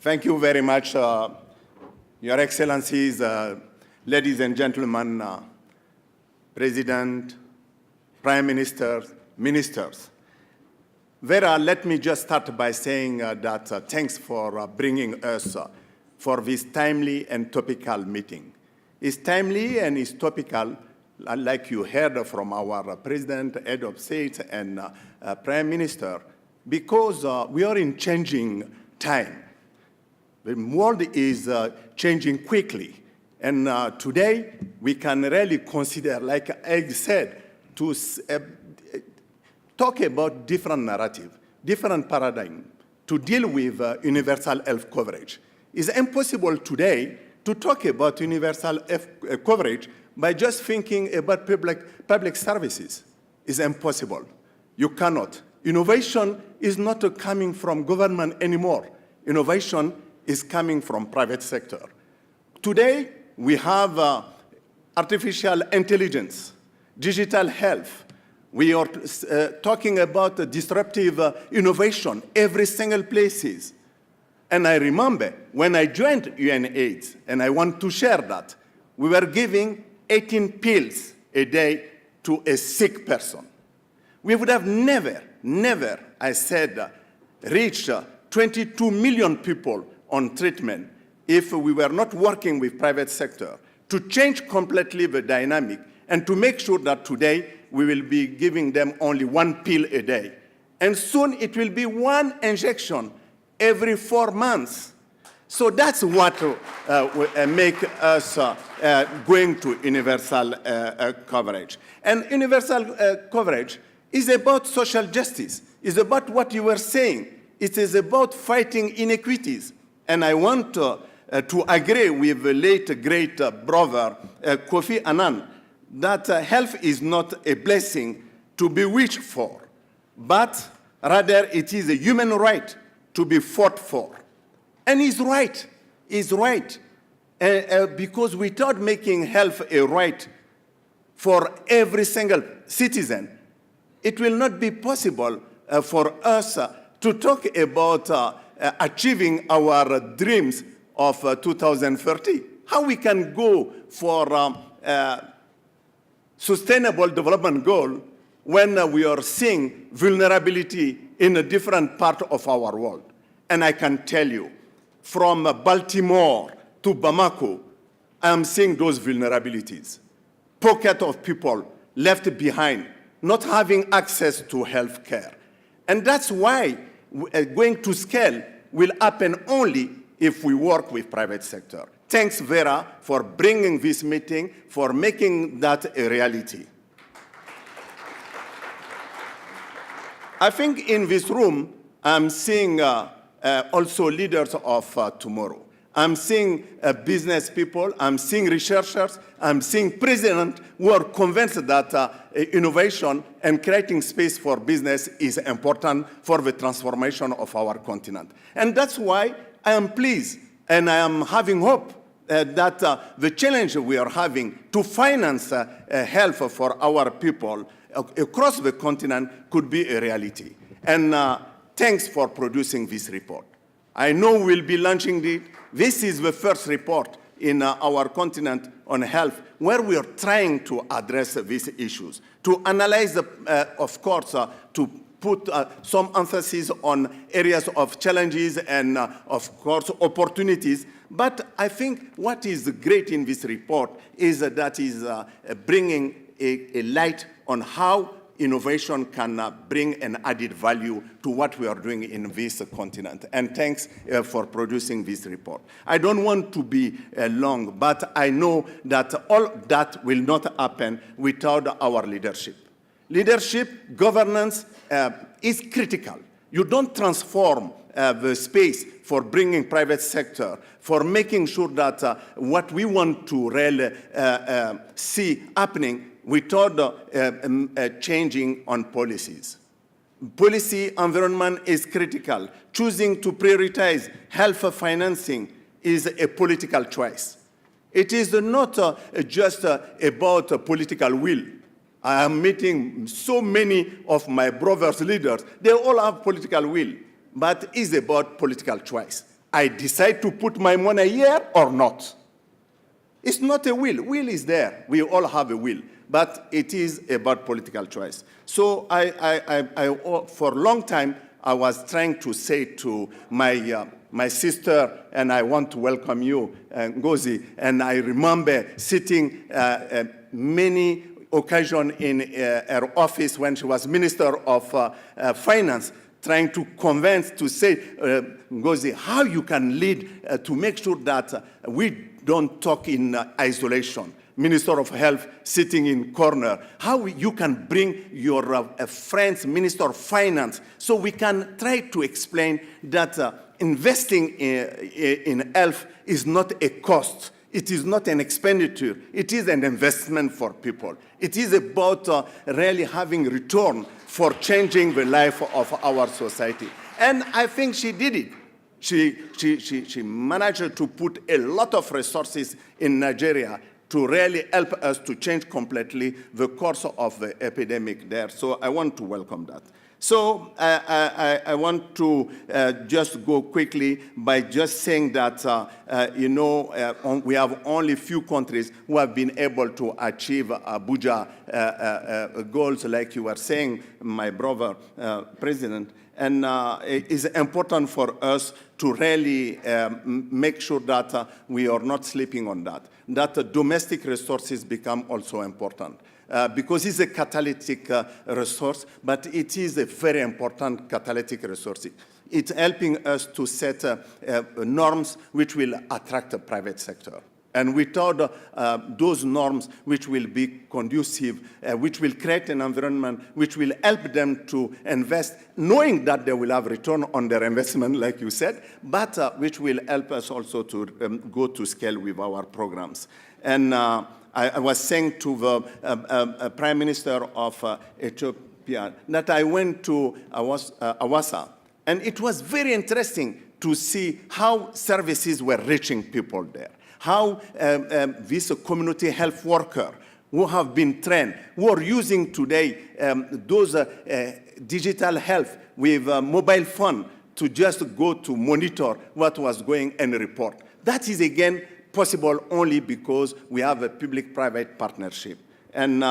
Thank you very much, Your Excellencies, ladies and gentlemen, President, Prime Minister, Ministers. Vera, let me just start by saying that thanks for bringing us for this timely and topical meeting. It's timely and it's topical, like you heard from our President, Head of State, and Prime Minister, because we are in changing time. The world is changing quickly. And today, we can really consider, like I said, to talk about different narrative, different paradigm to deal with universal health coverage. It's impossible today to talk about universal health coverage by just thinking about public services. It's impossible. You cannot. Innovation is not coming from government anymore. Innovation is coming from private sector. Today, we have artificial intelligence, digital health. We are talking about disruptive innovation every single places. And I remember when I joined UNAIDS, and I want to share that, we were giving 18 pills a day to a sick person. We would have never, I said, reached 22 million people on treatment if we were not working with private sector to change completely the dynamic and to make sure that today we will be giving them only 1 pill a day. And soon it will be 1 injection every 4 months. So that's what will make us going to universal coverage. And universal coverage is about social justice. It's about what you were saying. It is about fighting inequities. And I want to agree with the late great brother Kofi Annan that health is not a blessing to be wished for, but rather it is a human right to be fought for. And he's right, because without making health a right for every single citizen, it will not be possible for us to talk about achieving our dreams of 2030. How we can go for sustainable development goal when we are seeing vulnerability in a different part of our world. And I can tell you, from Baltimore to Bamako, I am seeing those vulnerabilities. Pocket of people left behind, not having access to health care. And that's why going to scale will happen only if we work with private sector. Thanks, Vera, for bringing this meeting, for making that a reality. I think in this room, I'm seeing also leaders of tomorrow. I'm seeing business people, I'm seeing researchers, I'm seeing presidents who are convinced that innovation and creating space for business is important for the transformation of our continent. And that's why I am pleased and I am having hope that the challenge we are having to finance health for our people across the continent could be a reality. And thanks for producing this report. I know we'll be launching it. This is the first report in our continent on health where we are trying to address these issues, to analyze, of course, to put some emphasis on areas of challenges and, of course, opportunities. But I think what is great in this report is that is bringing a light on how innovation can bring an added value to what we are doing in this continent. And thanks for producing this report. I don't want to be long, but I know that all that will not happen without our leadership. Leadership, governance is critical. You don't transform the space for bringing private sector, for making sure that what we want to really see happening without changing on policies. Policy environment is critical. Choosing to prioritize health financing is a political choice. It is not just about political will. I am meeting so many of my brothers' leaders. They all have political will, but it's about political choice. I decide to put my money here or not. It's not a will. Will is there. We all have a will. But it is about political choice. So for a long time, I was trying to say to my sister, and I want to welcome you, Ngozi, and I remember sitting many occasions in her office when she was Minister of Finance, trying to convince, to say, Ngozi, how you can lead to make sure that we don't talk in isolation. Minister of Health sitting in corner, how you can bring your friends, Minister of Finance, so we can try to explain that investing in health is not a cost. It is not an expenditure. It is an investment for people. It is about really having return for changing the life of our society. And I think she did it. She managed to put a lot of resources in Nigeria to really help us to change completely the course of the epidemic there. So I want to welcome that. So I want to just go quickly by just saying that, we have only few countries who have been able to achieve Abuja goals, like you were saying, my brother, President. And it is important for us to really make sure that we are not sleeping on that, that domestic resources become also important. Because it's a catalytic resource, but it is a very important catalytic resource. It's helping us to set norms which will attract the private sector. And without those norms which will be conducive, which will create an environment which will help them to invest, knowing that they will have return on their investment, like you said, but which will help us also to go to scale with our programs. And I was saying to the Prime Minister of Ethiopia that I went to Awasa, and it was very interesting to see how services were reaching people there, how this community health worker who have been trained, who are using today those digital health with mobile phone to just go to monitor what was going and report. That is, again, possible only because we have a public-private partnership. And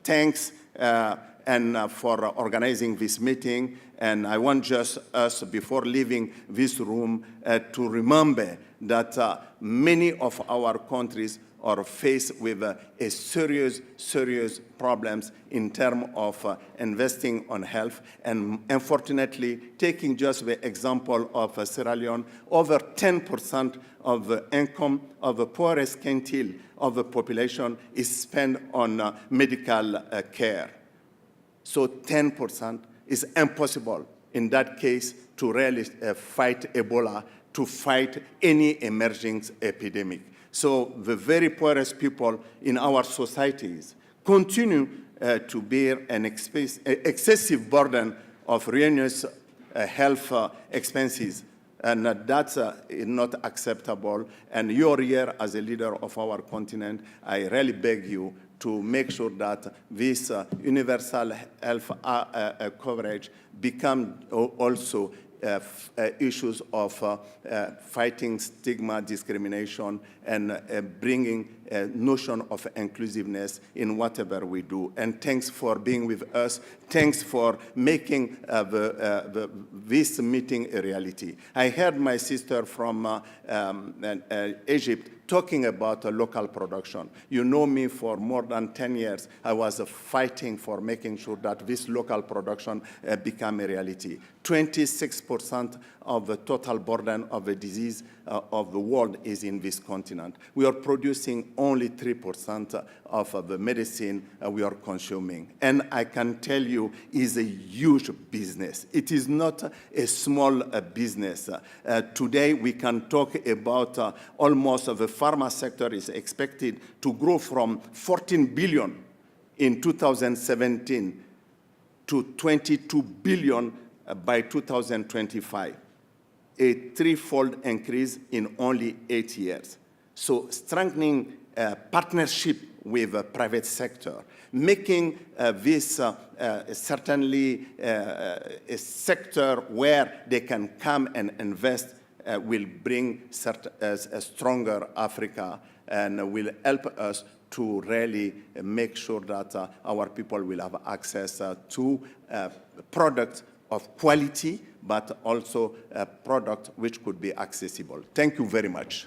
thanks for organizing this meeting. And I want just us, before leaving this room, to remember that many of our countries are faced with a serious problems in terms of investing on health. And unfortunately, taking just the example of Sierra Leone, over 10% of the income of the poorest quintile of the population is spent on medical care. So 10% is impossible in that case to really fight Ebola, to fight any emerging epidemic. So the very poorest people in our societies continue to bear an excessive burden of ruinous health expenses. And that's not acceptable. And you're here as a leader of our continent. I really beg you to make sure that this universal health coverage become also issues of fighting stigma, discrimination, and bringing a notion of inclusiveness in whatever we do. And thanks for being with us. Thanks for making this meeting a reality. I heard my sister from Egypt talking about local production. You know me for more than 10 years. I was fighting for making sure that this local production become a reality. 26% of the total burden of the disease of the world is in this continent. We are producing only 3% of the medicine we are consuming. And I can tell you, it's a huge business. It is not a small business. Today, we can talk about almost the pharma sector is expected to grow from 14 billion in 2017 to 22 billion by 2025, a threefold increase in only 8 years. So strengthening partnership with the private sector, making this certainly a sector where they can come and invest will bring a stronger Africa and will help us to really make sure that our people will have access to products of quality, but also a product which could be accessible. Thank you very much.